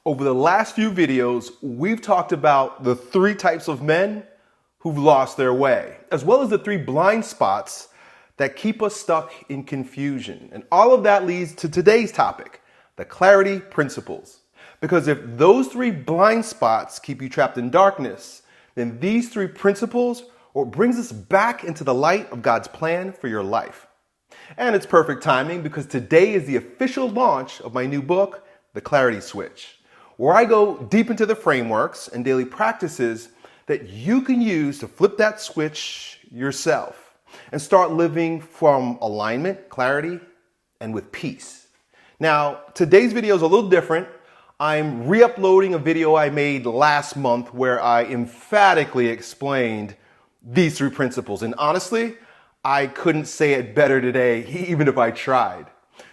Over the last few videos, we've talked about the three types of men who've lost their way, as well as the three blind spots that keep us stuck in confusion. And all of that leads to today's topic, the clarity principles. Because if those three blind spots keep you trapped in darkness, then these three principles are what brings us back into the light of God's plan for your life. And it's perfect timing because today is the official launch of my new book, The Clarity Switch, where I go deep into the frameworks and daily practices that you can use to flip that switch yourself and start living from alignment, clarity, and with peace. Now, today's video is a little different. I'm re-uploading a video I made last month where I emphatically explained these three principles. And honestly, I couldn't say it better today, even if I tried.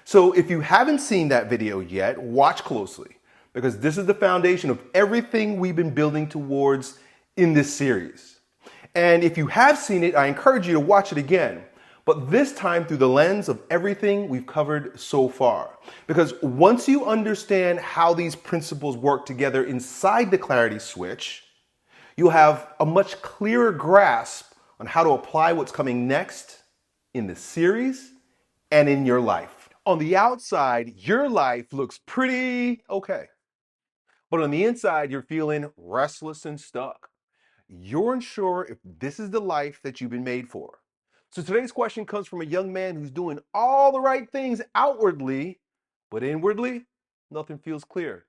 So if you haven't seen that video yet, watch closely, because this is the foundation of everything we've been building towards in this series. And if you have seen it, I encourage you to watch it again, but this time through the lens of everything we've covered so far. Because once you understand how these principles work together inside the clarity switch, you'll have a much clearer grasp on how to apply what's coming next in the series and in your life. On the outside, your life looks pretty okay. But on the inside, you're feeling restless and stuck. You're unsure if this is the life that you've been made for. So today's question comes from a young man who's doing all the right things outwardly, but inwardly, nothing feels clear.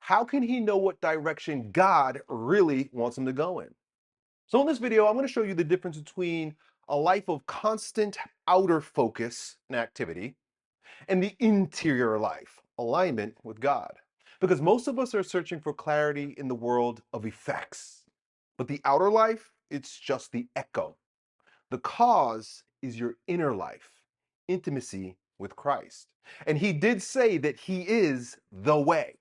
How can he know what direction God really wants him to go in? So in this video, I'm going to show you the difference between a life of constant outer focus and activity and the interior life, alignment with God. Because most of us are searching for clarity in the world of effects. But the outer life, it's just the echo. The cause is your inner life, intimacy with Christ. And he did say that he is the way.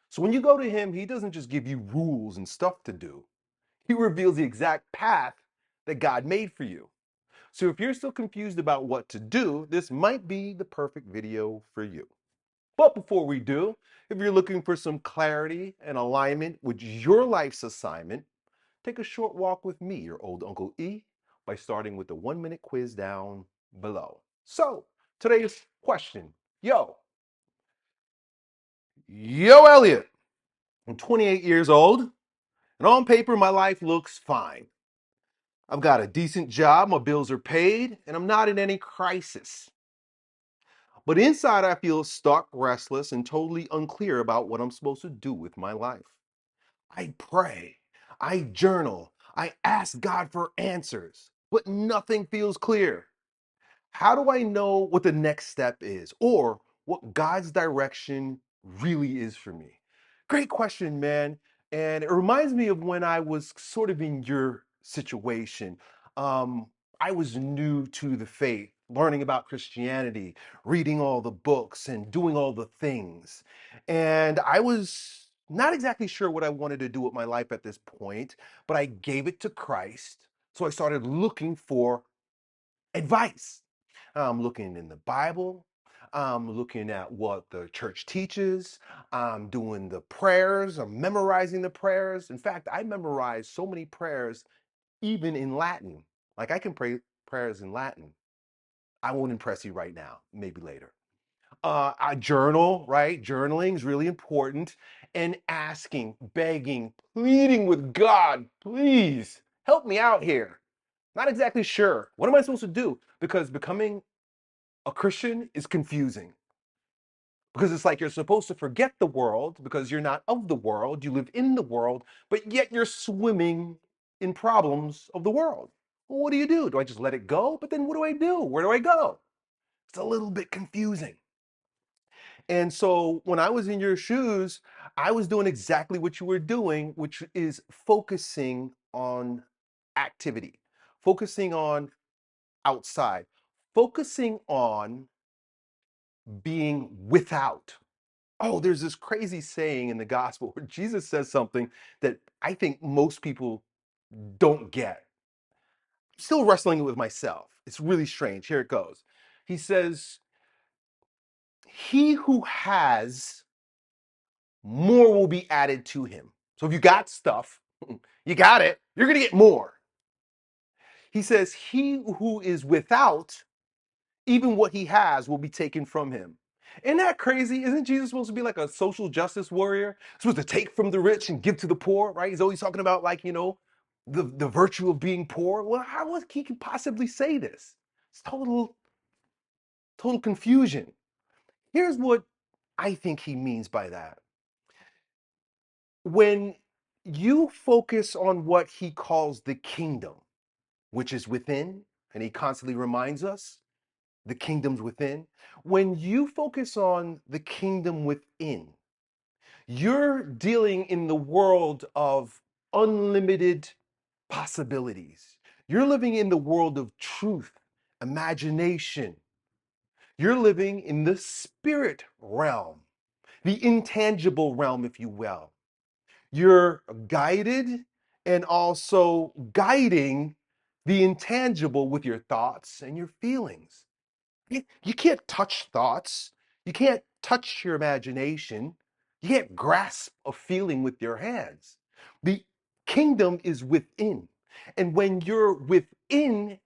So when you go to him, he doesn't just give you rules and stuff to do. He reveals the exact path that God made for you. So if you're still confused about what to do, this might be the perfect video for you. But before we do, if you're looking for some clarity and alignment with your life's assignment, take a short walk with me, your old Uncle E, by starting with the 1-minute quiz down below. So, today's question. Yo, Elliott. I'm 28 years old, and on paper, my life looks fine. I've got a decent job, my bills are paid, and I'm not in any crisis. But inside, I feel stuck, restless, and totally unclear about what I'm supposed to do with my life. I pray, I journal, I ask God for answers, but nothing feels clear. How do I know what the next step is or what God's direction really is for me? Great question, man. And it reminds me of when I was sort of in your situation. I was new to the faith, learning about Christianity, reading all the books and doing all the things. And I was not exactly sure what I wanted to do with my life at this point, but I gave it to Christ. So I started looking for advice. I'm looking in the Bible. I'm looking at what the church teaches. I'm doing the prayers. I'm memorizing the prayers. In fact, I memorized so many prayers, even in Latin. Like I can pray prayers in Latin. I won't impress you right now, maybe later. I journal, right? Journaling is really important. And asking, begging, pleading with God, please help me out here. Not exactly sure. What am I supposed to do? Because becoming a Christian is confusing. Because it's like you're supposed to forget the world because you're not of the world, you live in the world, but yet you're swimming in problems of the world. Well, what do you do? Do I just let it go? But then what do I do? Where do I go? It's a little bit confusing. And so when I was in your shoes, I was doing exactly what you were doing, which is focusing on activity, focusing on outside, focusing on being without. Oh, there's this crazy saying in the gospel where Jesus says something that I think most people don't get. Still wrestling with myself. It's really strange. Here it goes. He says, he who has more will be added to him. So if you got stuff, you got it, you're going to get more. He says, he who is without, even what he has will be taken from him. Isn't that crazy? Isn't Jesus supposed to be like a social justice warrior? Supposed to take from the rich and give to the poor, right? He's always talking about, like, the virtue of being poor. Well, how would he possibly say this? It's total confusion. Here's what I think he means by that. When you focus on what he calls the kingdom, which is within, and he constantly reminds us, the kingdom's within. When you focus on the kingdom within, you're dealing in the world of unlimited possibilities. You're living in the world of truth, imagination. You're living in the spirit realm, the intangible realm, if you will. You're guided and also guiding the intangible with your thoughts and your feelings. You can't touch thoughts. You can't touch your imagination. You can't grasp a feeling with your hands. The kingdom is within. And when you're within,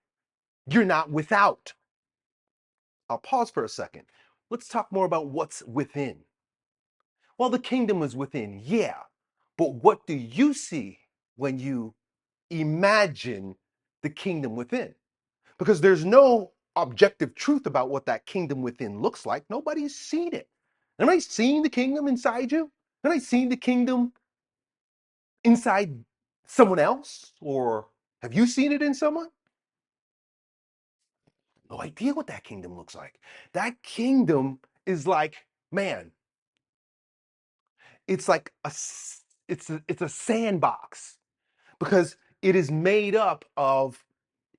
you're not without. I'll pause for a second. Let's talk more about what's within. Well, the kingdom is within, yeah. But what do you see when you imagine the kingdom within? Because there's no objective truth about what that kingdom within looks like. Nobody's seen it. Anybody seen the kingdom inside you? Anybody seen the kingdom inside someone else? Or have you seen it in someone? No idea what that kingdom looks like. That kingdom is like, man, it's like it's a sandbox because it is made up of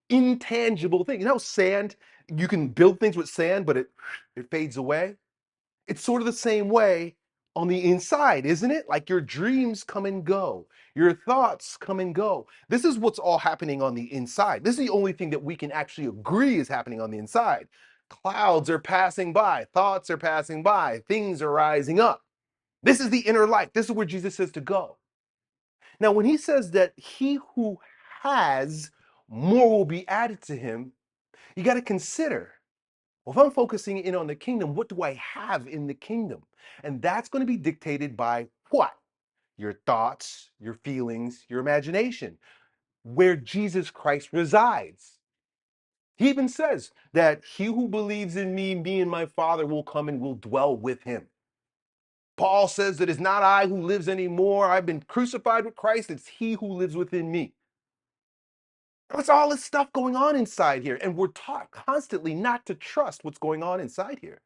intangible things. You know, sand, you can build things with sand, but it fades away. It's sort of the same way on the inside, isn't it? Like your dreams come and go, your thoughts come and go. This is what's all happening on the inside. This is the only thing that we can actually agree is happening on the inside. Clouds are passing by, thoughts are passing by, things are rising up. This is the inner life. This is where Jesus says to go. Now, when he says that he who has, more will be added to him, you got to consider, well, if I'm focusing in on the kingdom, what do I have in the kingdom? And that's going to be dictated by what? Your thoughts, your feelings, your imagination, where Jesus Christ resides. He even says that he who believes in me and my Father will come and will dwell with him. Paul says that it's not I who lives anymore. I've been crucified with Christ. It's he who lives within me. What's all this stuff going on inside here? And we're taught constantly not to trust what's going on inside here.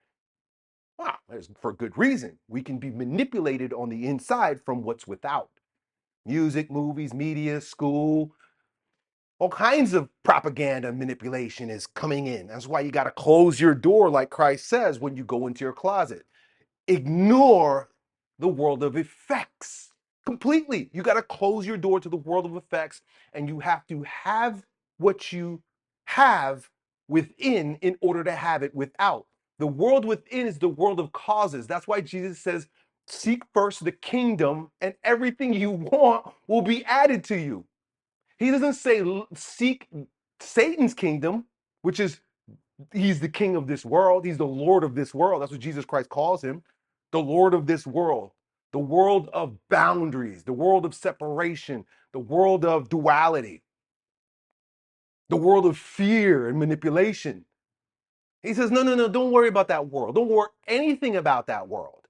Wow, there's for good reason. We can be manipulated on the inside from what's without. Music, movies, media, school, all kinds of propaganda and manipulation is coming in. That's why you got to close your door, like Christ says, when you go into your closet. Ignore the world of effects completely. You got to close your door to the world of effects, and you have to have what you have within in order to have it without. The world within is the world of causes. That's why Jesus says, seek first the kingdom, and everything you want will be added to you. He doesn't say seek Satan's kingdom, which is he's the king of this world. He's the Lord of this world. That's what Jesus Christ calls him. The Lord of this world. The world of boundaries. The world of separation. The world of duality. The world of fear and manipulation. He says, no, don't worry about that world. Don't worry anything about that world.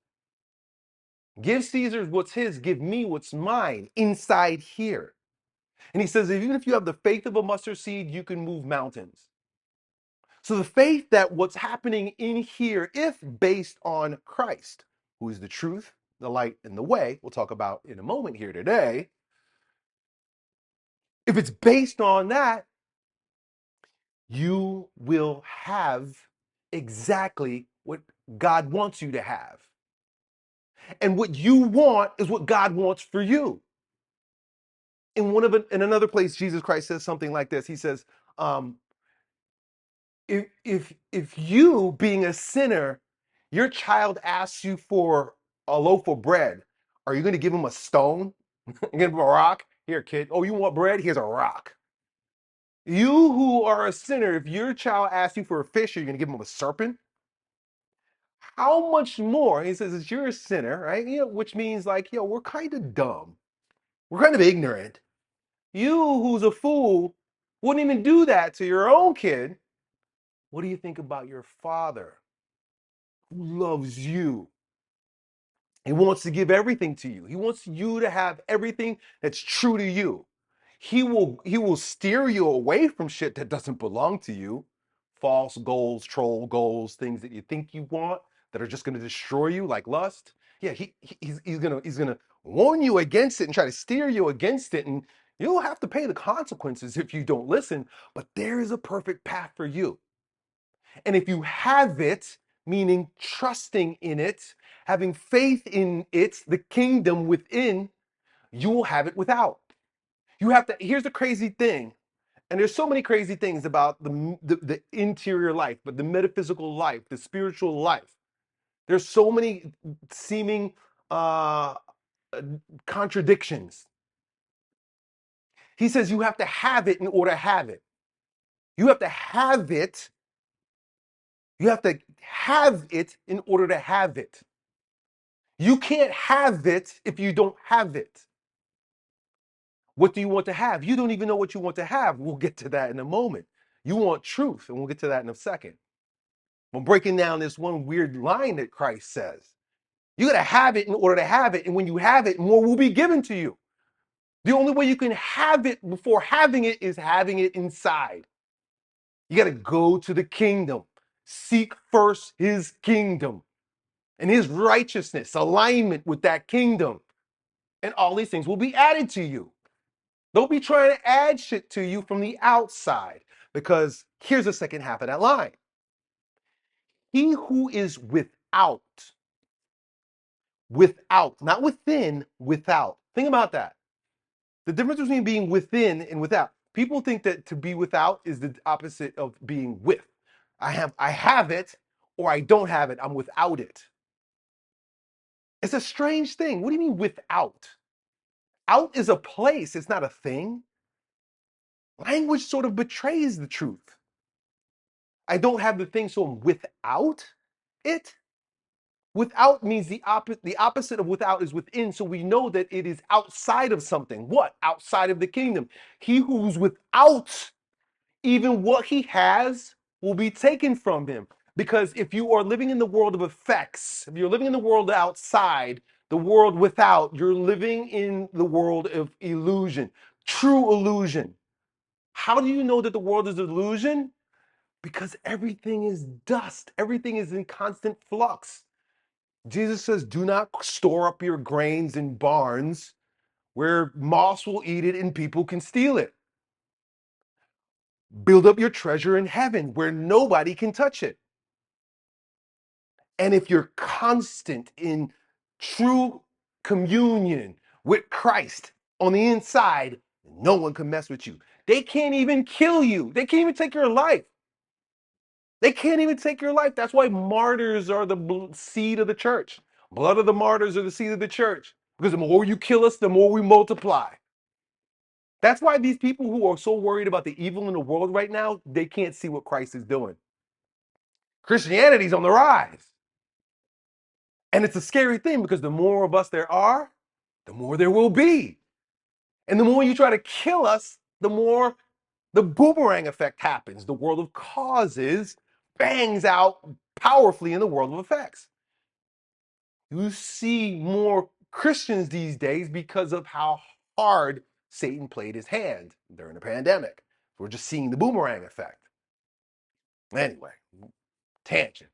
Give Caesar what's his. Give me what's mine inside here. And he says, even if you have the faith of a mustard seed, you can move mountains. So the faith that what's happening in here, if based on Christ, who is the truth, the light, and the way, we'll talk about in a moment here today, if it's based on that, you will have exactly what God wants you to have. And what you want is what God wants for you. In another place, Jesus Christ says something like this. He says, if you being a sinner, your child asks you for a loaf of bread, Are you going to give him a stone? Give him a rock? Here, kid. Oh, you want bread? Here's a rock. You who are a sinner, if your child asks you for a fish, are you going to give him a serpent? How much more? He says, it's you're a sinner, right? Which means like, we're kind of dumb. We're kind of ignorant. You who's a fool wouldn't even do that to your own kid. What do you think about your father who loves you? He wants to give everything to you. He wants you to have everything that's true to you. He will steer you away from shit that doesn't belong to you. False goals, troll goals, things that you think you want that are just going to destroy you, like lust. Yeah, he's gonna warn you against it and try to steer you against it, and you'll have to pay the consequences if you don't listen. But there is a perfect path for you. And if you have it, meaning trusting in it, having faith in it, the kingdom within, you will have it without. You have to, here's the crazy thing. And there's so many crazy things about the interior life, but the metaphysical life, the spiritual life. There's so many seeming uh, contradictions. He says you have to have it in order to have it. You have to have it. You have to have it in order to have it. You can't have it if you don't have it. What do you want to have? You don't even know what you want to have. We'll get to that in a moment. You want truth, and we'll get to that in a second. I'm breaking down this one weird line that Christ says. You got to have it in order to have it. And when you have it, more will be given to you. The only way you can have it before having it is having it inside. You got to go to the kingdom. Seek first his kingdom and his righteousness, alignment with that kingdom. And all these things will be added to you. Don't be trying to add shit to you from the outside, because here's the second half of that line. He who is without, not within, without. Think about that. The difference between being within and without. People think that to be without is the opposite of being with. I have it, or I don't have it. I'm without it. It's a strange thing. What do you mean without? Out is a place, it's not a thing. Language sort of betrays the truth. I don't have the thing, so I'm without it. Without means the opposite of without is within. So we know that it is outside of something. What? Outside of the kingdom. He who's without, even what he has will be taken from him. Because if you are living in the world of effects, if you're living in the world outside, the world without, you're living in the world of illusion, true illusion. How do you know that the world is illusion? Because everything is dust. Everything is in constant flux. Jesus says, do not store up your grains in barns where moths will eat it and people can steal it. Build up your treasure in heaven where nobody can touch it. And if you're constant in true communion with Christ on the inside, no one can mess with you. They can't even kill you. They can't even take your life. They can't even take your life. That's why martyrs are the seed of the church. Blood of the martyrs are the seed of the church. Because the more you kill us, the more we multiply. That's why these people who are so worried about the evil in the world right now, they can't see what Christ is doing. Christianity's on the rise. And it's a scary thing because the more of us there are, the more there will be. And the more you try to kill us, the more the boomerang effect happens. The world of causes bangs out powerfully in the world of effects. You see more Christians these days because of how hard Satan played his hand during the pandemic. We're just seeing the boomerang effect. Anyway, tangent.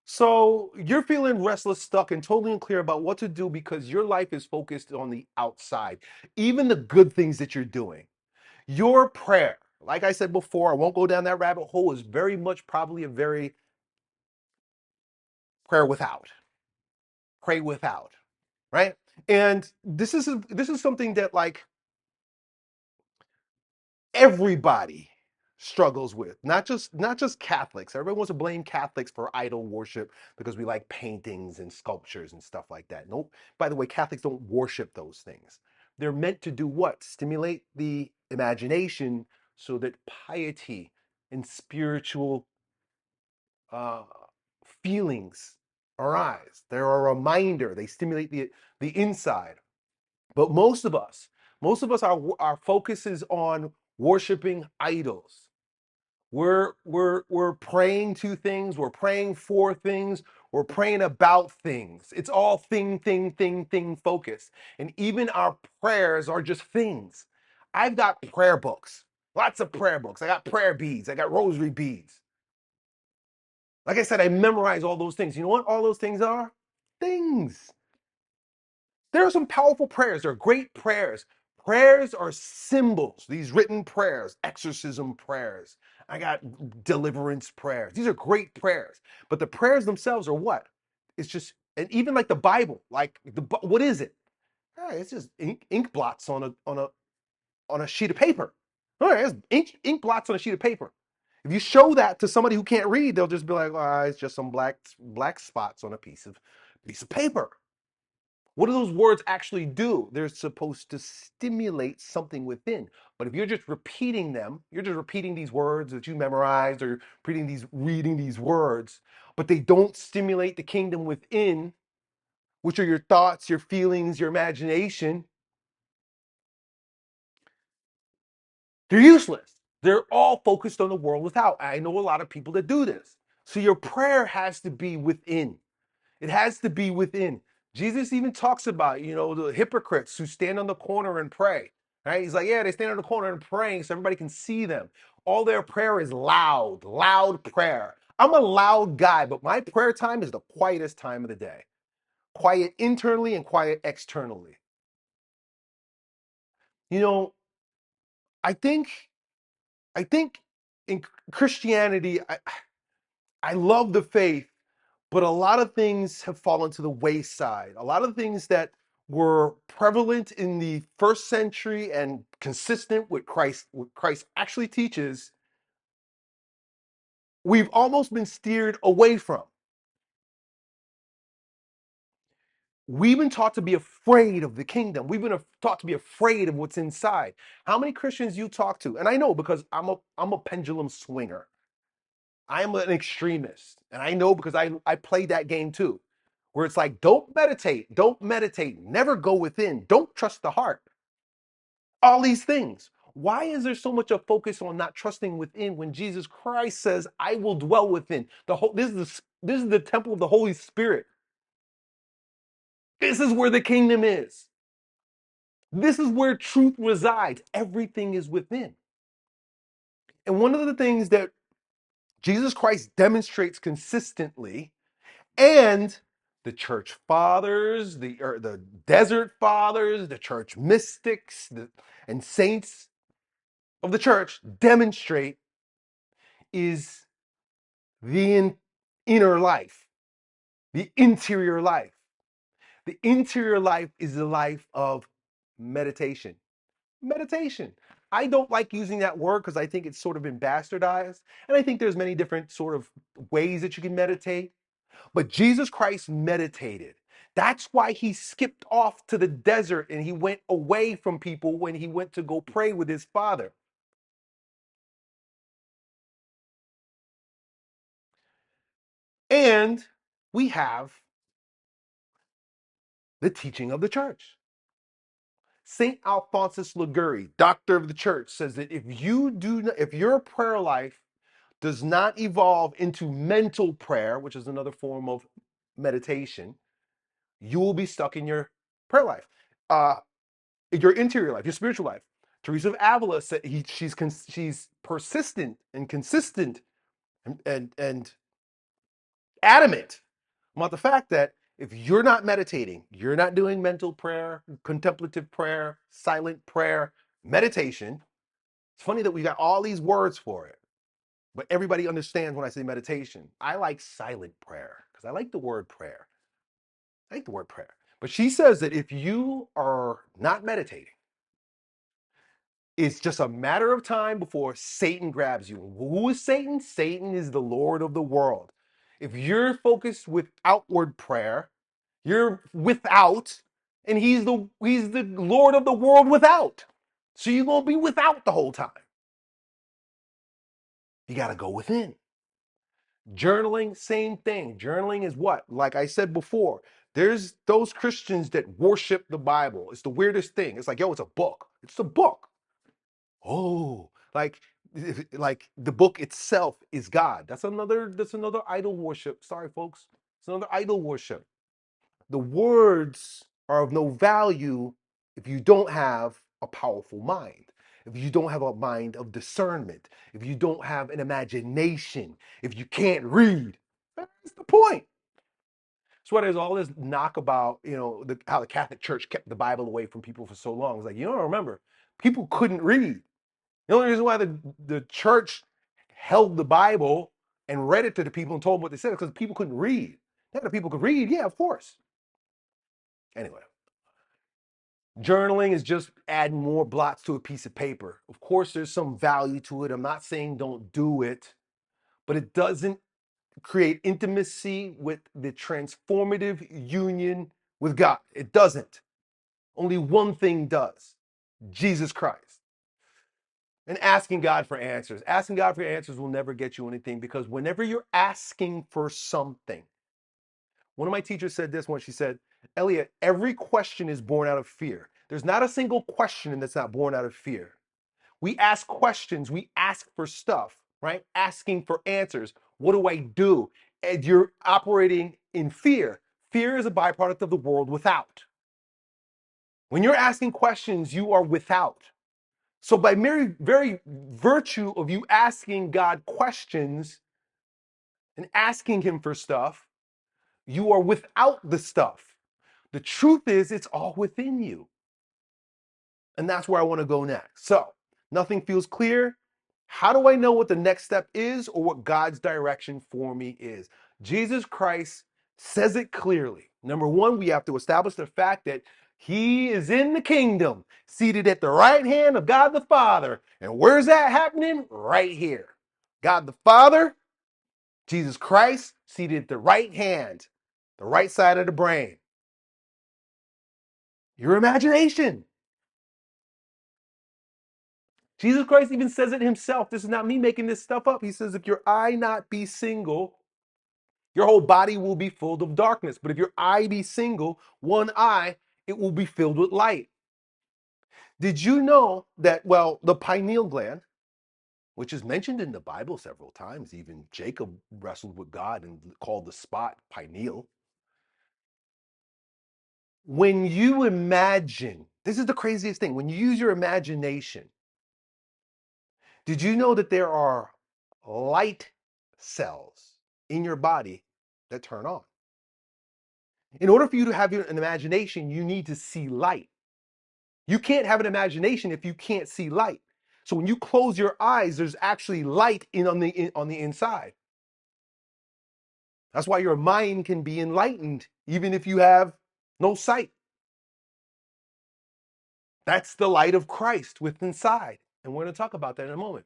So you're feeling restless, stuck, and totally unclear about what to do because your life is focused on the outside, even the good things that you're doing. Your prayer, like I said before, I won't go down that rabbit hole, is very much probably a very prayer without. Pray without, right? And this is something that like everybody struggles with. Not just Catholics. Everybody wants to blame Catholics for idol worship because we like paintings and sculptures and stuff like that. Nope. By the way, Catholics don't worship those things. They're meant to do what? Stimulate the imagination so that piety and spiritual uh, feelings arise. They're a reminder. They stimulate the inside. But most of us, our focus is on worshiping idols. We're praying to things, we're praying for things, we're praying about things. It's all thing focused. And even our prayers are just things. I've got prayer books, lots of prayer books. I got prayer beads, I got rosary beads. Like I said, I memorize all those things. You know what all those things are? Things. There are some powerful prayers. There are great prayers. Prayers are symbols. These written prayers, exorcism prayers. I got deliverance prayers. These are great prayers. But the prayers themselves are what? It's just, and even like the Bible, like what is it? It's just ink blots on a sheet of paper. All right, it's ink blots on a sheet of paper. If you show that to somebody who can't read, they'll just be like, "Oh, it's just some black spots on a piece of paper." What do those words actually do? They're supposed to stimulate something within. But if you're just repeating them, you're just repeating these words that you memorized or reading these words, but they don't stimulate the kingdom within, which are your thoughts, your feelings, your imagination, they're useless. They're all focused on the world without. I know a lot of people that do this. So your prayer has to be within. It has to be within. Jesus even talks about, the hypocrites who stand on the corner and pray. Right? He's like, yeah, they stand on the corner and praying so everybody can see them. All their prayer is loud, loud prayer. I'm a loud guy, but my prayer time is the quietest time of the day. Quiet internally and quiet externally. You know, I think I think in Christianity, I love the faith, but a lot of things have fallen to the wayside. A lot of things that were prevalent in the first century and consistent with what Christ actually teaches, we've almost been steered away from. We've been taught to be afraid of the kingdom. We've been taught to be afraid of what's inside. How many Christians you talk to? And I know because I'm a pendulum swinger. I am an extremist. And I know because I played that game too, where it's like, don't meditate, never go within, don't trust the heart. All these things. Why is there so much a focus on not trusting within when Jesus Christ says, I will dwell within? This is the temple of the Holy Spirit. This is where the kingdom is. This is where truth resides. Everything is within. And one of the things that Jesus Christ demonstrates consistently, and the church fathers, the desert fathers, the church mystics, and saints of the church demonstrate is the inner life, the interior life. The interior life is the life of meditation. Meditation. I don't like using that word because I think it's sort of been bastardized. And I think there's many different sort of ways that you can meditate. But Jesus Christ meditated. That's why he skipped off to the desert and he went away from people when he went to go pray with his Father. And we have the teaching of the church. St. Alphonsus Liguori, doctor of the church, says that if your prayer life does not evolve into mental prayer, which is another form of meditation, you will be stuck in your prayer life, your interior life, your spiritual life. Teresa of Avila said she's persistent and consistent and adamant about the fact that if you're not meditating, you're not doing mental prayer, contemplative prayer, silent prayer, meditation. It's funny that we got all these words for it, but everybody understands when I say meditation. I like silent prayer because I like the word prayer. I like the word prayer. But she says that if you are not meditating, It's just a matter of time before Satan grabs you. Who is Satan? Satan is the Lord of the world. If you're focused with outward prayer, you're without, and he's the Lord of the world without. So you're gonna be without the whole time. You gotta go within. Journaling, same thing. Journaling is what? Like I said before, there's those Christians that worship the Bible. It's the weirdest thing. It's like, yo, it's a book. It's a book. Oh, like the book itself is God. That's another idol worship. Sorry, folks. It's another idol worship. The words are of no value if you don't have a powerful mind, if you don't have a mind of discernment, if you don't have an imagination, if you can't read. That's the point. That's why there's all this knock about, how the Catholic Church kept the Bible away from people for so long. It's like, you don't remember, people couldn't read. The only reason why the church held the Bible and read it to the people and told them what they said is because people couldn't read. Now that people could read, yeah, of course. Anyway, journaling is just adding more blots to a piece of paper. Of course, there's some value to it. I'm not saying don't do it, but it doesn't create intimacy with the transformative union with God. It doesn't. Only one thing does: Jesus Christ. And asking God for answers. Asking God for answers will never get you anything, because whenever you're asking for something, one of my teachers said this once. She said, Elliott, every question is born out of fear. There's not a single question that's not born out of fear. We ask questions, we ask for stuff, right? Asking for answers. What do I do? And you're operating in fear. Fear is a byproduct of the world without. When you're asking questions, you are without. So by very virtue of you asking God questions and asking him for stuff, you are without the stuff. The truth is, it's all within you. And that's where I want to go next. So nothing feels clear. How do I know what the next step is, or what God's direction for me is? Jesus Christ says it clearly. Number one, we have to establish the fact that he is in the kingdom, seated at the right hand of God the Father. And where's that happening? Right here. God the Father, Jesus Christ, seated at the right hand, the right side of the brain. Your imagination. Jesus Christ even says it himself. This is not me making this stuff up. He says, if your eye not be single, your whole body will be filled of darkness. But if your eye be single, one eye, it will be filled with light. Did you know that, well, the pineal gland, which is mentioned in the Bible several times, even Jacob wrestled with God and called the spot pineal. When you imagine, this is the craziest thing, when you use your imagination, did you know that there are light cells in your body that turn on? In order for you to have an imagination, you need to see light. You can't have an imagination if you can't see light. So when you close your eyes, there's actually light on the inside. That's why your mind can be enlightened even if you have no sight. That's the light of Christ within inside. And we're going to talk about that in a moment.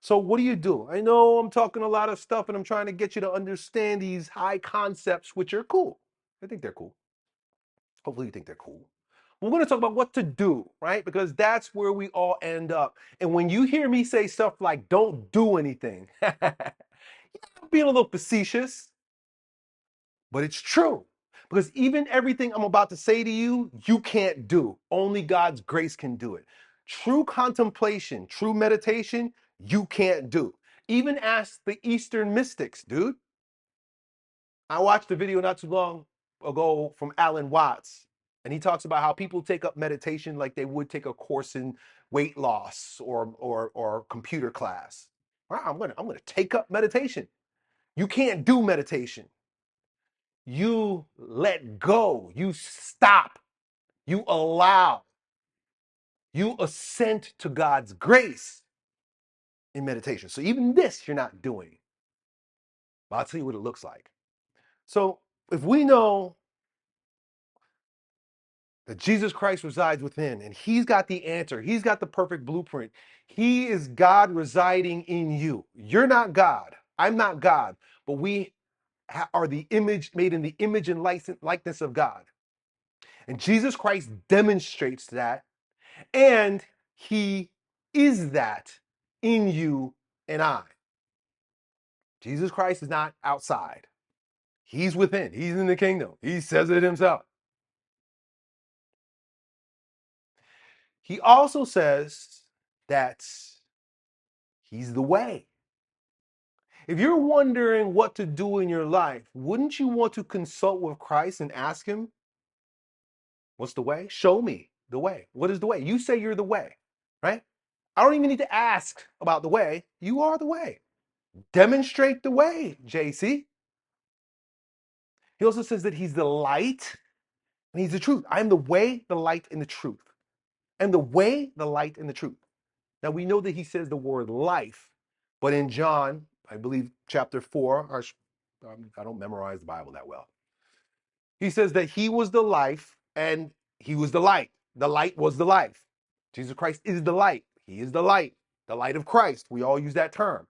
So what do? I know I'm talking a lot of stuff and I'm trying to get you to understand these high concepts, which are cool. I think they're cool. Hopefully you think they're cool. We're going to talk about what to do, right? Because that's where we all end up. And when you hear me say stuff like, don't do anything, I'm being a little facetious, but it's true. Because even everything I'm about to say to you, you can't do. Only God's grace can do it. True contemplation, true meditation, you can't do. Even ask the Eastern mystics, dude. I watched a video not too long ago from Alan Watts, and he talks about how people take up meditation like they would take a course in weight loss or computer class. I'm gonna take up meditation. You can't do meditation. You let go. You stop. You allow. You assent to God's grace in meditation. So even this you're not doing. But I'll tell you what it looks like. So if we know that Jesus Christ resides within, and he's got the answer. He's got the perfect blueprint. He is God residing in you. You're not God. I'm not God, but we are the image, made in the image and likeness of God. And Jesus Christ demonstrates that, and he is that in you and I. Jesus Christ is not outside. He's within. He's in the kingdom. He says it himself. He also says that he's the way. If you're wondering what to do in your life, wouldn't you want to consult with Christ and ask him, what's the way? Show me the way. What is the way? You say you're the way, right? I don't even need to ask about the way. You are the way. Demonstrate the way, JC. He also says that he's the light and he's the truth. I am the way, the light, and the truth. And the way, the light, and the truth. Now we know that he says the word life, but in John, I believe chapter 4, I don't memorize the Bible that well. He says that he was the life and he was the light. The light was the life. Jesus Christ is the light. He is the light of Christ. We all use that term.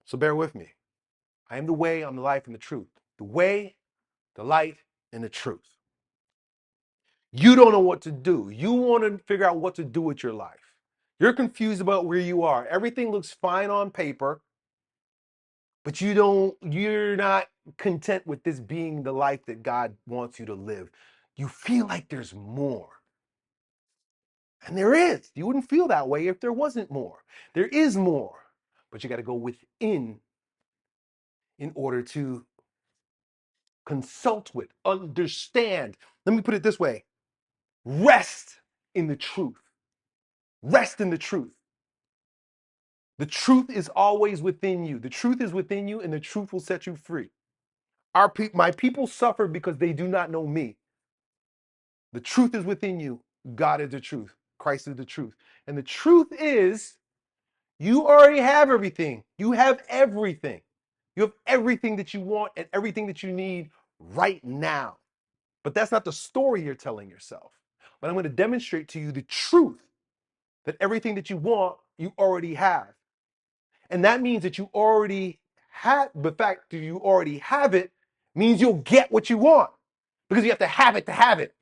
So bear with me. I am the way, I'm the life, and the truth. The way, the light, and the truth. You don't know what to do. You want to figure out what to do with your life. You're confused about where you are. Everything looks fine on paper, but you're not content with this being the life that God wants you to live. You feel like there's more. And there is. You wouldn't feel that way if there wasn't more. There is more. But you got to go within in order to consult with, understand. Let me put it this way. Rest in the truth. Rest in the truth. The truth is always within you. The truth is within you, and the truth will set you free. My people suffer because they do not know me. The truth is within you. God is the truth. Christ is the truth. And the truth is, you already have everything. You have everything. You have everything that you want and everything that you need right now. But that's not the story you're telling yourself. But I'm going to demonstrate to you the truth that everything that you want, you already have. And that means that you already have, the fact that you already have it means you'll get what you want because you have to have it to have it.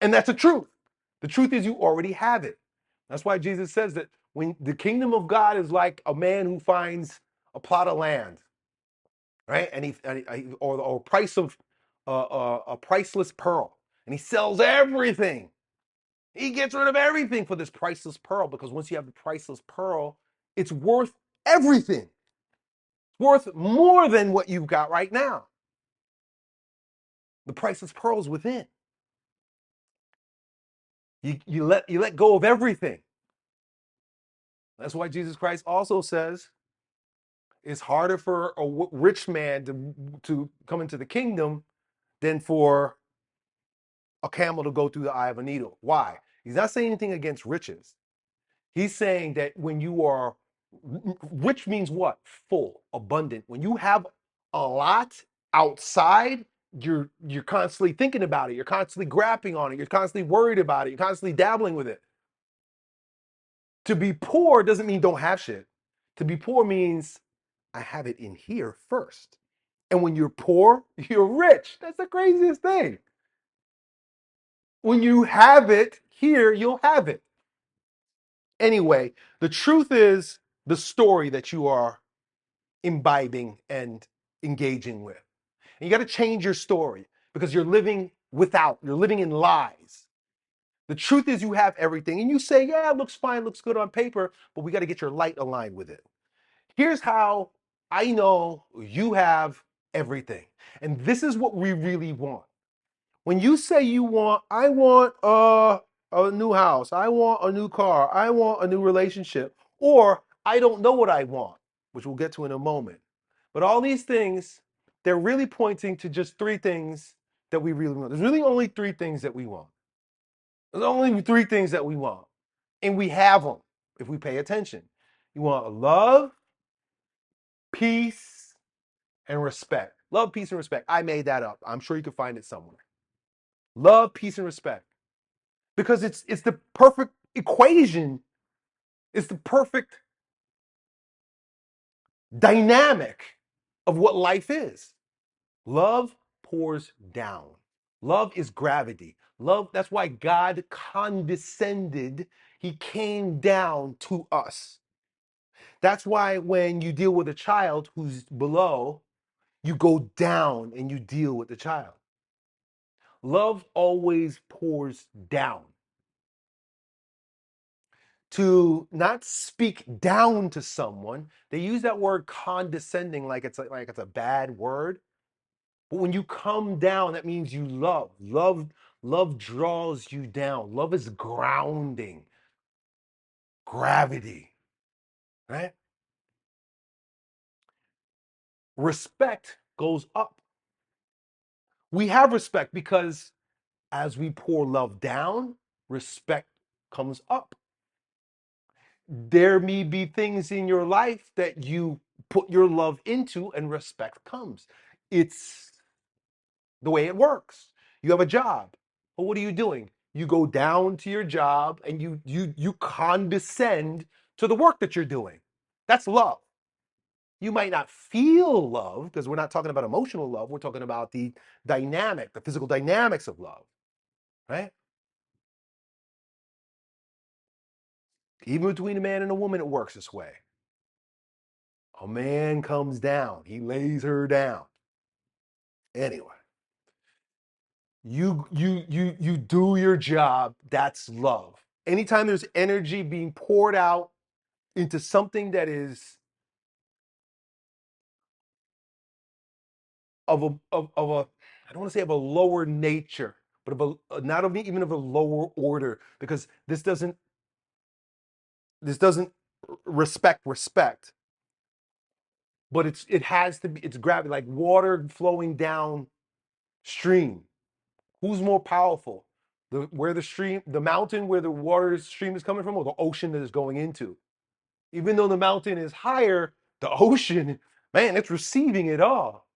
And that's the truth. The truth is you already have it. That's why Jesus says that when the kingdom of God is like a man who finds a plot of land, right? Or price of a priceless pearl, and he sells everything. He gets rid of everything for this priceless pearl because once you have the priceless pearl, it's worth everything. Worth more than what you've got right now. The priceless pearl is within. You let go of everything. That's why Jesus Christ also says it's harder for a rich man to come into the kingdom than for a camel to go through the eye of a needle. Why? He's not saying anything against riches. He's saying that when you are rich means what? Full, abundant. When you have a lot outside, you're constantly thinking about it. You're constantly grappling on it. You're constantly worried about it. You're constantly dabbling with it. To be poor doesn't mean don't have shit. To be poor means I have it in here first. And when you're poor, you're rich. That's the craziest thing. When you have it here, you'll have it. Anyway, the truth is the story that you are imbibing and engaging with. And you got to change your story because you're living you're living in lies. The truth is you have everything. And you say, yeah, it looks fine, looks good on paper, but we got to get your light aligned with it. Here's how I know you have everything. And this is what we really want. When you say I want a new house, I want a new car, I want a new relationship, or I don't know what I want, which we'll get to in a moment. But all these things, they're really pointing to just three things that we really want. There's really only three things that we want. There's only three things that we want. And we have them if we pay attention. You want love, peace, and respect. Love, peace, and respect. I made that up. I'm sure you can find it somewhere. Love, peace, and respect. Because it's the perfect equation. It's the perfect dynamic of what life is. Love pours down. Love is gravity. Love, that's why God condescended. He came down to us. That's why when you deal with a child who's below, you go down and you deal with the child. Love always pours down. To not speak down to someone, they use that word condescending like it's a bad word. But when you come down, that means you love. Love draws you down. Love is grounding, gravity, right? Respect goes up. We have respect because as we pour love down, respect comes up. There may be things in your life that you put your love into and respect comes. It's the way it works. You have a job. Well, what are you doing? You go down to your job and you condescend to the work that you're doing. That's love. You might not feel love because we're not talking about emotional love. We're talking about the dynamic, the physical dynamics of love, right? Even between a man and a woman, it works this way. A man comes down, he lays her down. Anyway, you do your job. That's love. Anytime there's energy being poured out into something that is of a I don't want to say of a lower nature, but of a not of even of a lower order, because this doesn't respect, but it has to be, it's gravity, like water flowing down stream. Who's more powerful? The mountain where the water stream is coming from, or the ocean that is going into? Even though the mountain is higher, the ocean, man, it's receiving it all.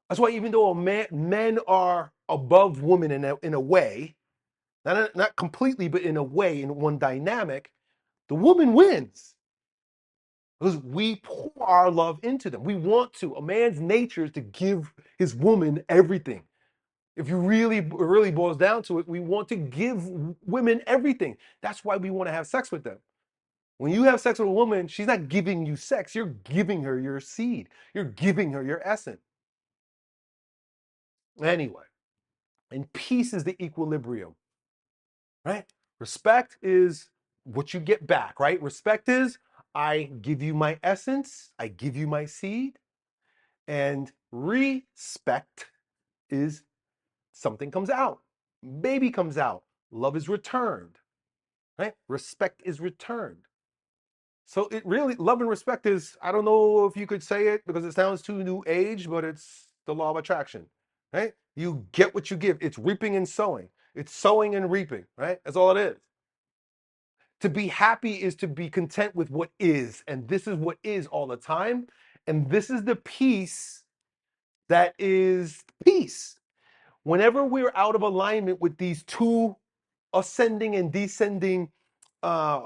That's why even though men are above women in a way, not completely, but in a way, in one dynamic, the woman wins. Because we pour our love into them. We want to. A man's nature is to give his woman everything. If you really boils down to it, we want to give women everything. That's why we want to have sex with them. When you have sex with a woman, she's not giving you sex. You're giving her your seed. You're giving her your essence. Anyway, and peace is the equilibrium, right? Respect is what you get back, right? Respect is I give you my essence, I give you my seed, and respect is something comes out, baby comes out, love is returned, right? Respect is returned. So it really, love and respect is, I don't know if you could say it because it sounds too new age, but it's the law of attraction, right? You get what you give. It's reaping and sowing. It's sowing and reaping, right? That's all it is. To be happy is to be content with what is. And this is what is all the time. And this is the peace that is peace. Whenever we're out of alignment with these two ascending and descending uh,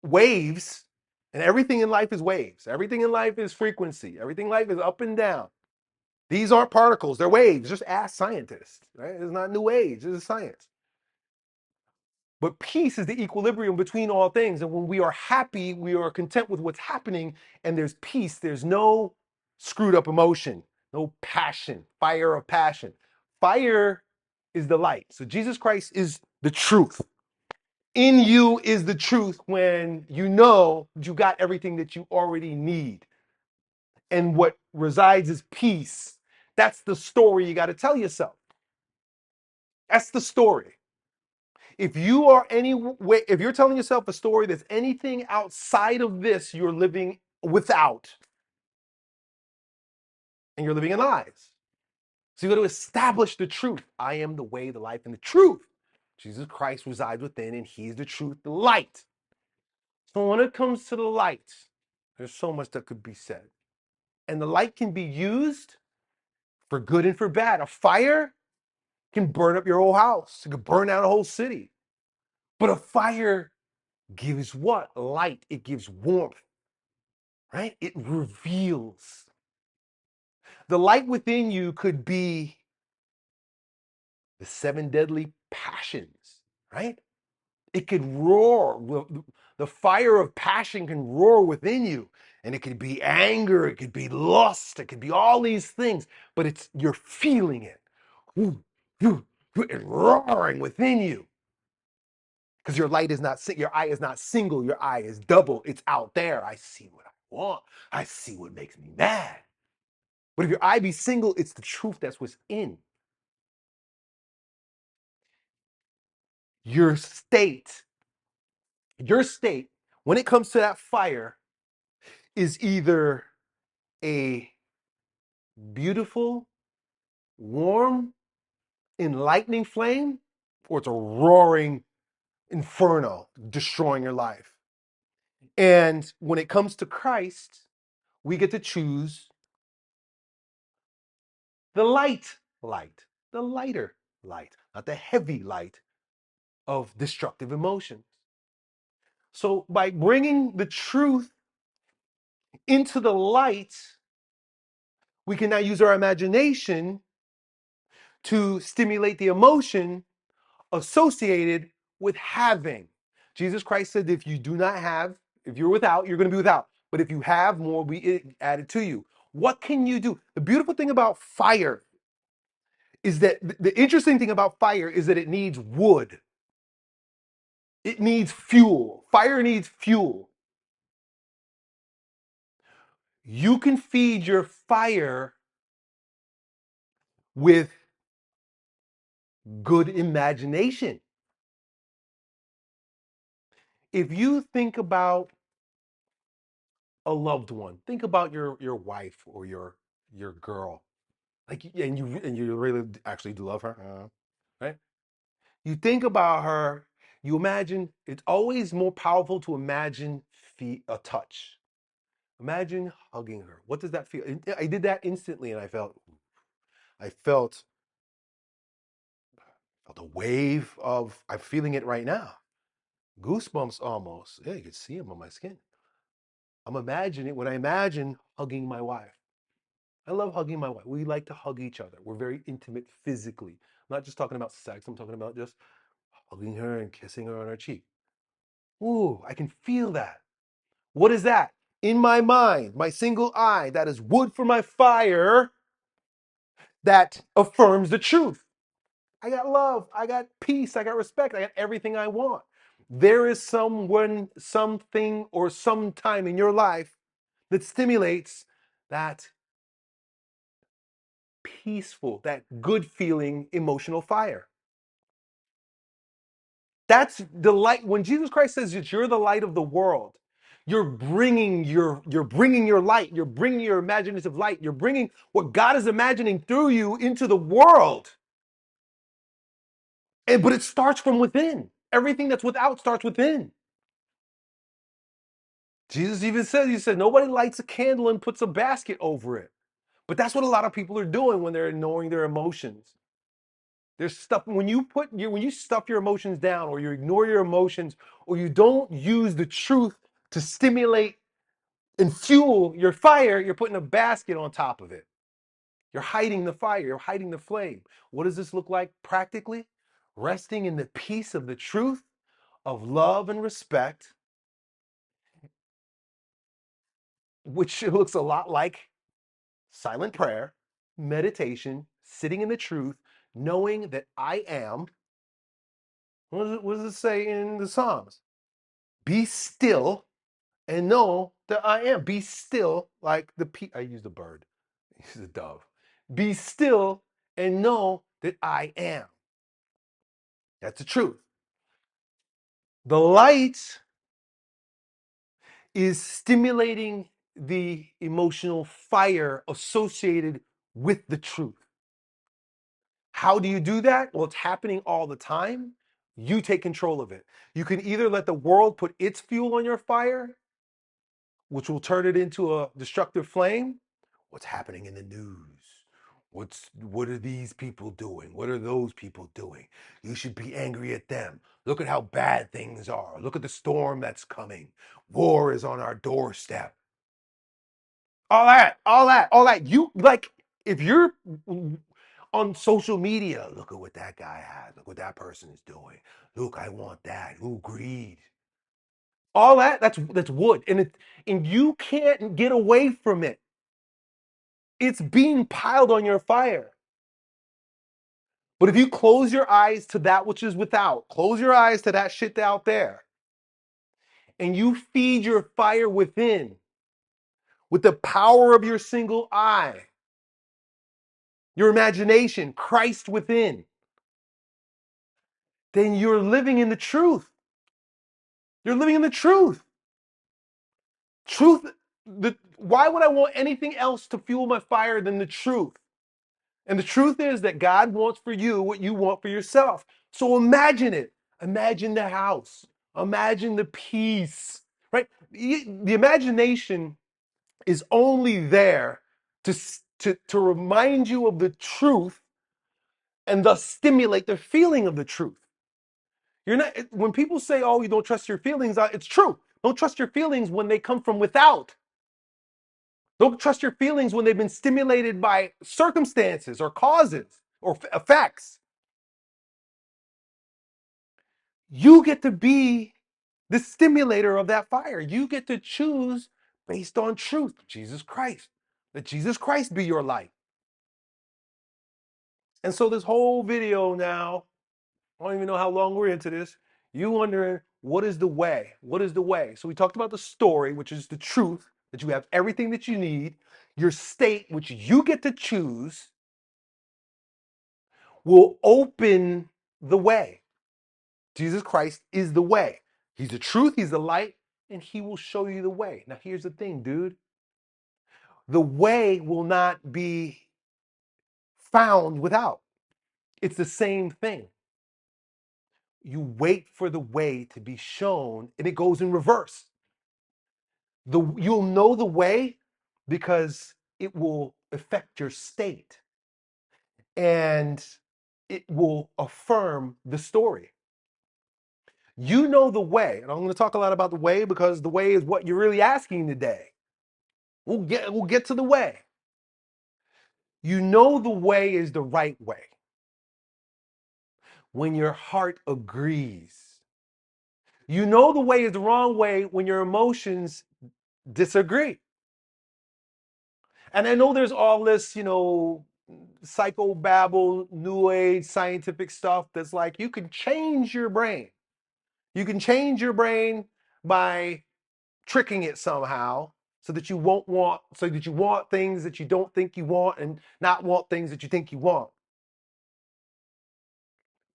waves, and everything in life is waves. Everything in life is frequency. Everything in life is up and down. These aren't particles, they're waves. Just ask scientists, right? It's not new age, this is science. But peace is the equilibrium between all things. And when we are happy, we are content with what's happening, and there's peace. There's no screwed up emotion, no passion, fire of passion. Fire is the light. So Jesus Christ is the truth. In you is the truth when you know you got everything that you already need. And what resides is peace. That's the story you got to tell yourself. That's the story. If you are any way, if you're telling yourself a story that's anything outside of this, you're living without, and you're living in lies. So you got to establish the truth. I am the way, the life, and the truth. Jesus Christ resides within, and He's the truth, the light. So when it comes to the light, there's so much that could be said. And the light can be used for good and for bad. A fire can burn up your whole house. It can burn down a whole city. But a fire gives what? Light. It gives warmth, right? It reveals. The light within you could be the 7 deadly passions, right? It could roar. The fire of passion can roar within you. And it could be anger, it could be lust, it could be all these things, but you're feeling it. It's roaring within you. Because your light is not, your eye is not single, your eye is double. It's out there. I see what I want. I see what makes me mad. But if your eye be single, it's the truth that's within. Your state, when it comes to that fire, is either a beautiful, warm, enlightening flame, or it's a roaring inferno destroying your life. And when it comes to Christ, we get to choose the light, the lighter light, not the heavy light of destructive emotions. So by bringing the truth into the light, we can now use our imagination to stimulate the emotion associated with having. Jesus Christ said, if you do not have, if you're without, you're going to be without. But if you have, more will be added to you. What can you do? The beautiful thing about fire is that the interesting thing about fire is that it needs wood. It needs fuel. Fire needs fuel. You can feed your fire with good imagination. If you think about a loved one, think about your wife or your girl, like, and you really actually do love her, right? You think about her, you imagine. It's always more powerful to imagine a touch. Imagine hugging her. What does that feel? I did that instantly, and I felt a wave of. I'm feeling it right now. Goosebumps almost. Yeah, you can see them on my skin. I'm imagining when I imagine hugging my wife. I love hugging my wife. We like to hug each other. We're very intimate physically. I'm not just talking about sex. I'm talking about just hugging her and kissing her on her cheek. Ooh, I can feel that. What is that? In my mind, my single eye, that is wood for my fire that affirms the truth. I got love, I got peace, I got respect, I got everything I want. There is someone, something, or some time in your life that stimulates that peaceful, that good feeling emotional fire. That's the light. When Jesus Christ says that you're the light of the world, you're bringing your light, you're bringing your imaginative light, you're bringing what God is imagining through you into the world. But it starts from within. Everything that's without starts within. Jesus even said, he said, nobody lights a candle and puts a basket over it. But that's what a lot of people are doing when they're ignoring their emotions. There's stuff when you stuff your emotions down, or you ignore your emotions, or you don't use the truth to stimulate and fuel your fire, you're putting a basket on top of it. You're hiding the fire, you're hiding the flame. What does this look like practically? Resting in the peace of the truth of love and respect, which looks a lot like silent prayer, meditation, sitting in the truth, knowing that I am. What does it say in the Psalms? Be still and know that I am. Be still, like I use the bird, I use the dove. Be still and know that I am. That's the truth. The light is stimulating the emotional fire associated with the truth. How do you do that? Well, it's happening all the time. You take control of it. You can either let the world put its fuel on your fire, which will turn it into a destructive flame. What's happening in the news? What are these people doing? What are those people doing? You should be angry at them. Look at how bad things are. Look at the storm that's coming. War is on our doorstep. All that. You like if you're on social media, look at what that guy has. Look what that person is doing. Look, I want that. Ooh, greed. All that's wood. And you can't get away from it. It's being piled on your fire. But if you close your eyes to that which is without, close your eyes to that shit out there, and you feed your fire within with the power of your single eye, your imagination, Christ within, then you're living in the truth. You're living in the truth. Truth, why would I want anything else to fuel my fire than the truth? And the truth is that God wants for you what you want for yourself. So imagine it. Imagine the house. Imagine the peace, right? The imagination is only there to remind you of the truth and thus stimulate the feeling of the truth. You're not, when people say, oh, you don't trust your feelings, it's true. Don't trust your feelings when they come from without. Don't trust your feelings when they've been stimulated by circumstances or causes or effects. You get to be the stimulator of that fire. You get to choose based on truth, Jesus Christ. Let Jesus Christ be your light. And so this whole video now, I don't even know how long we're into this, you wondering, what is the way? What is the way? So we talked about the story, which is the truth, that you have everything that you need. Your state, which you get to choose, will open the way. Jesus Christ is the way. He's the truth, he's the light, and he will show you the way. Now, here's the thing, dude. The way will not be found without. It's the same thing. You wait for the way to be shown, and it goes in reverse. You'll know the way because it will affect your state, and it will affirm the story. You know the way, and I'm going to talk a lot about the way because the way is what you're really asking today. We'll get to the way. You know the way is the right way when your heart agrees. You know the way is the wrong way when your emotions disagree. And I know there's all this, psychobabble, new age, scientific stuff that's like you can change your brain. You can change your brain by tricking it somehow so that you want things that you don't think you want and not want things that you think you want.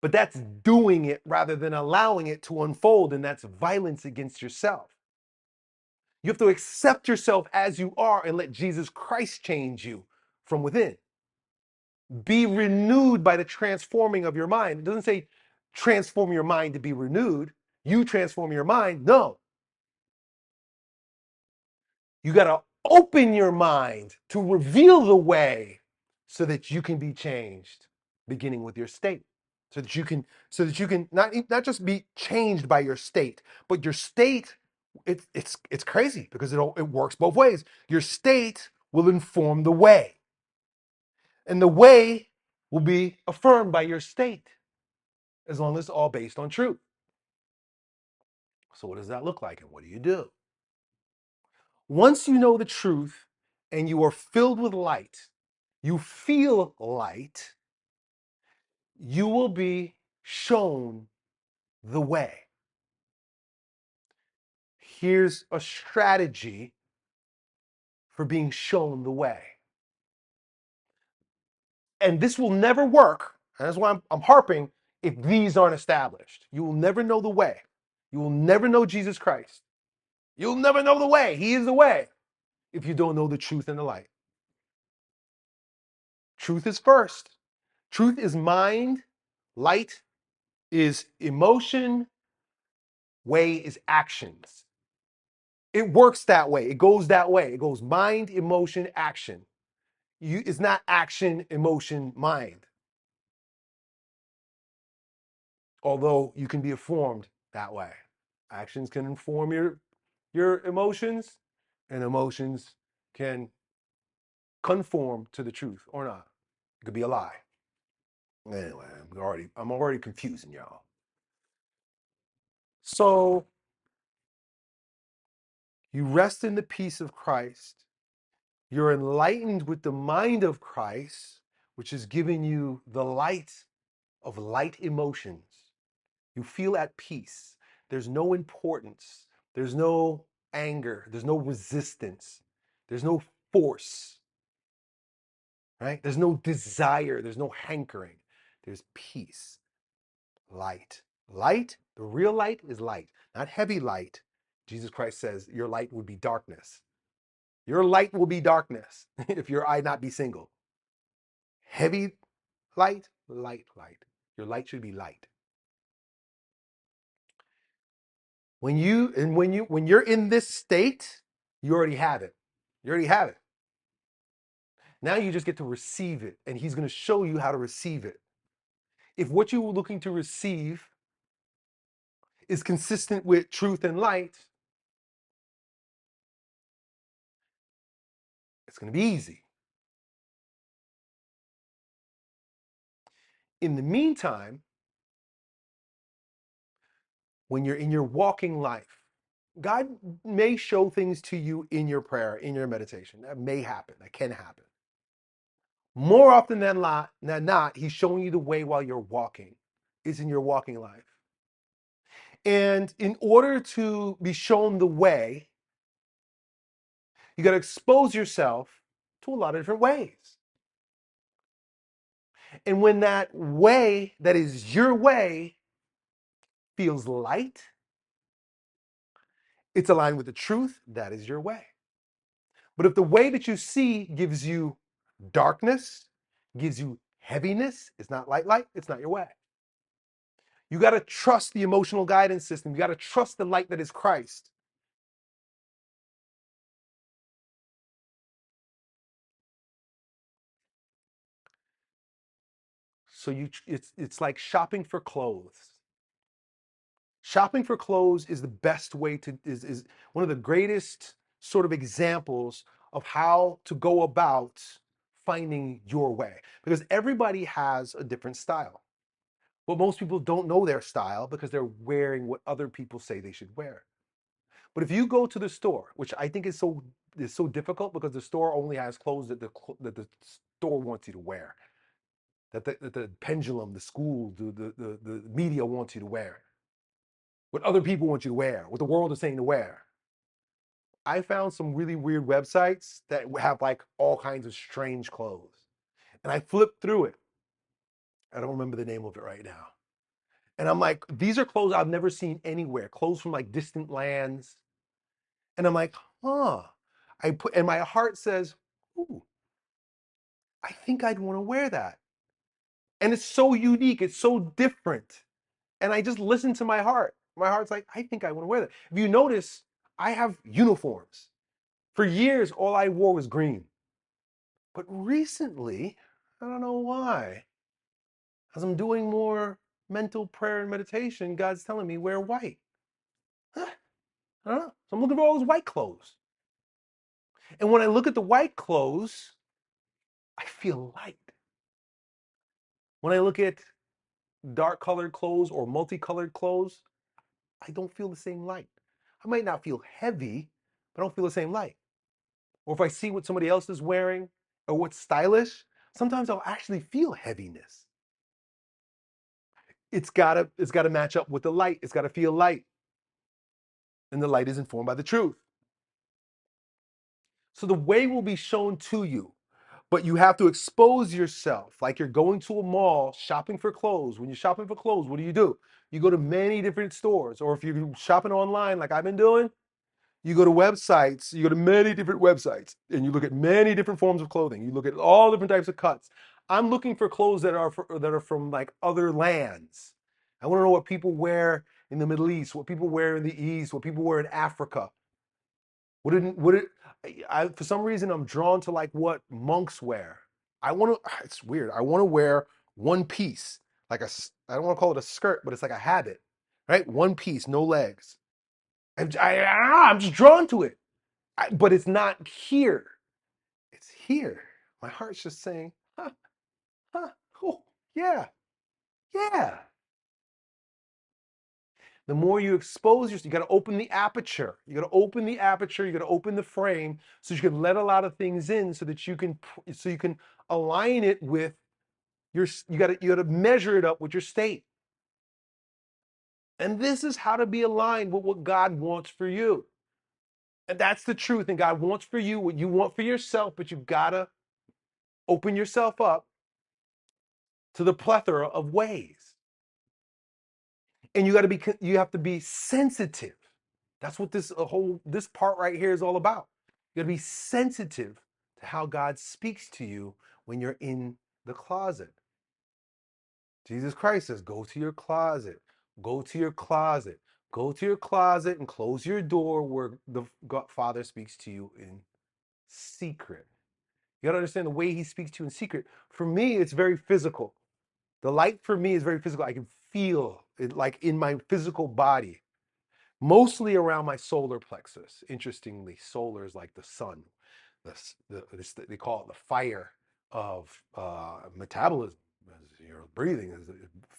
But that's doing it rather than allowing it to unfold, and that's violence against yourself. You have to accept yourself as you are and let Jesus Christ change you from within. Be renewed by the transforming of your mind. It doesn't say transform your mind to be renewed. You transform your mind. No. You got to open your mind to reveal the way so that you can be changed, beginning with your state. So that you can not just be changed by your state, but your state, it's crazy because it works both ways. Your state will inform the way, and the way will be affirmed by your state, as long as it's all based on truth. So what does that look like, and what do you do? Once you know the truth and you are filled with light, you feel light, you will be shown the way. Here's a strategy for being shown the way. And this will never work, and that's why I'm harping, if these aren't established. You will never know the way. You will never know Jesus Christ. You'll never know the way. He is the way if you don't know the truth and the light. Truth is first. Truth is mind. Light is emotion. Way is actions. It works that way. It goes that way. It goes mind, emotion, action. It's not action, emotion, mind. Although you can be informed that way. Actions can inform your emotions, and emotions can conform to the truth or not. It could be a lie. Anyway, I'm already confusing y'all. So you rest in the peace of Christ. You're enlightened with the mind of Christ, which is giving you the light of light emotions. You feel at peace. There's no importance. There's no anger. There's no resistance. There's no force, right? There's no desire. There's no hankering. There's peace, light. Light, the real light is light, not heavy light. Jesus Christ says your light would be darkness. Your light will be darkness if your eye not be single. Heavy light, light, light. Your light should be light. When you're in this state, you already have it. You already have it. Now you just get to receive it, and he's going to show you how to receive it. If what you were looking to receive is consistent with truth and light, it's going to be easy. In the meantime, when you're in your walking life, God may show things to you in your prayer, in your meditation. That may happen. That can happen. More often than not, he's showing you the way while you're walking. It's in your walking life. And in order to be shown the way, you got to expose yourself to a lot of different ways. And when that way, that is your way, feels light, it's aligned with the truth, that is your way. But if the way that you see gives you darkness, gives you heaviness, it's not light, it's not your way. You got to trust the emotional guidance system. You got to trust the light that is Christ. So it's like shopping for clothes. Shopping for clothes is the best way to is one of the greatest sort of examples of how to go about finding your way, because everybody has a different style. But most people don't know their style because they're wearing what other people say they should wear. But if you go to the store, which I think is so difficult because the store only has clothes that the store wants you to wear, that the pendulum, the school, the media wants you to wear, what other people want you to wear, what the world is saying to wear. I found some really weird websites that have like all kinds of strange clothes. And I flipped through it. I don't remember the name of it right now. And I'm like, these are clothes I've never seen anywhere, clothes from like distant lands. And I'm like, huh. And my heart says, ooh, I think I'd want to wear that. And it's so unique, it's so different. And I just listen to my heart. My heart's like, I think I want to wear that. If you notice, I have uniforms. For years, all I wore was green. But recently, I don't know why, as I'm doing more mental prayer and meditation, God's telling me wear white. Huh? I don't know. So I'm looking for all those white clothes. And when I look at the white clothes, I feel light. When I look at dark colored clothes or multicolored clothes, I don't feel the same light. I might not feel heavy, but I don't feel the same light. Or if I see what somebody else is wearing or what's stylish, sometimes I'll actually feel heaviness. It's gotta match up with the light. It's gotta feel light. And the light is informed by the truth. So the way will be shown to you, but you have to expose yourself like you're going to a mall shopping for clothes. When you're shopping for clothes, what do? You go to many different stores, or if you're shopping online like I've been doing, you go to websites, you go to many different websites, and you look at many different forms of clothing. You look at all different types of cuts. I'm looking for clothes that are from like other lands. I want to know what people wear in the Middle East, what people wear in the East, what people wear in Africa. For some reason, I'm drawn to like what monks wear. It's weird. I want to wear one piece, I don't want to call it a skirt, but it's like a habit, right? One piece, no legs. I'm just drawn to it. But it's not here. It's here. My heart's just saying, huh, huh, oh, yeah, yeah. The more you expose yourself, you got to open the aperture. You got to open the aperture. You got to open the frame so you can let a lot of things in, so that you can align it with your. You got to measure it up with your state. And this is how to be aligned with what God wants for you. And that's the truth. And God wants for you what you want for yourself, but you've got to open yourself up to the plethora of ways. And you have to be sensitive. That's what this part right here is all about. You got to be sensitive to how God speaks to you when you're in the closet. Jesus Christ says, go to your closet, go to your closet, go to your closet and close your door where the Father speaks to you in secret. You got to understand the way he speaks to you in secret. For me, it's very physical. The light for me is very physical. I can feel it like in my physical body, mostly around my solar plexus. Interestingly, solar is like the sun. They call it the fire of metabolism. As you're breathing, it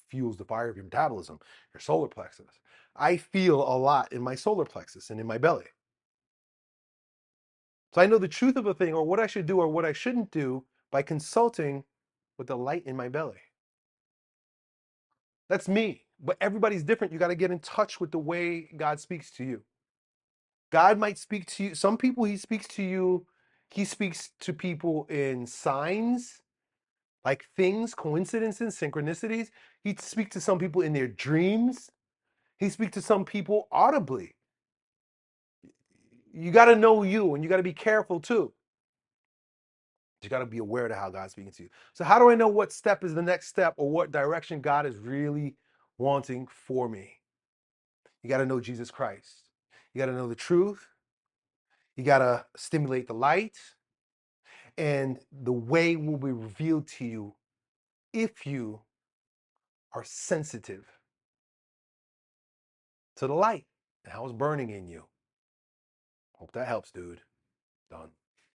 fuels the fire of your metabolism, your solar plexus. I feel a lot in my solar plexus and in my belly. So I know the truth of a thing, or what I should do or what I shouldn't do, by consulting with the light in my belly. That's me. But everybody's different. You got to get in touch with the way God speaks to you. God might speak to you. Some people, he speaks to people in signs, like things, coincidences, synchronicities. He speaks to some people in their dreams. He speaks to some people audibly. You got to know you, and you got to be careful too. You got to be aware of how God's speaking to you. So how do I know what step is the next step, or what direction God is really wanting for me? You got to know Jesus Christ. You got to know the truth. You got to stimulate the light. And the way will be revealed to you if you are sensitive to the light and how it's burning in you. Hope that helps, dude. Done.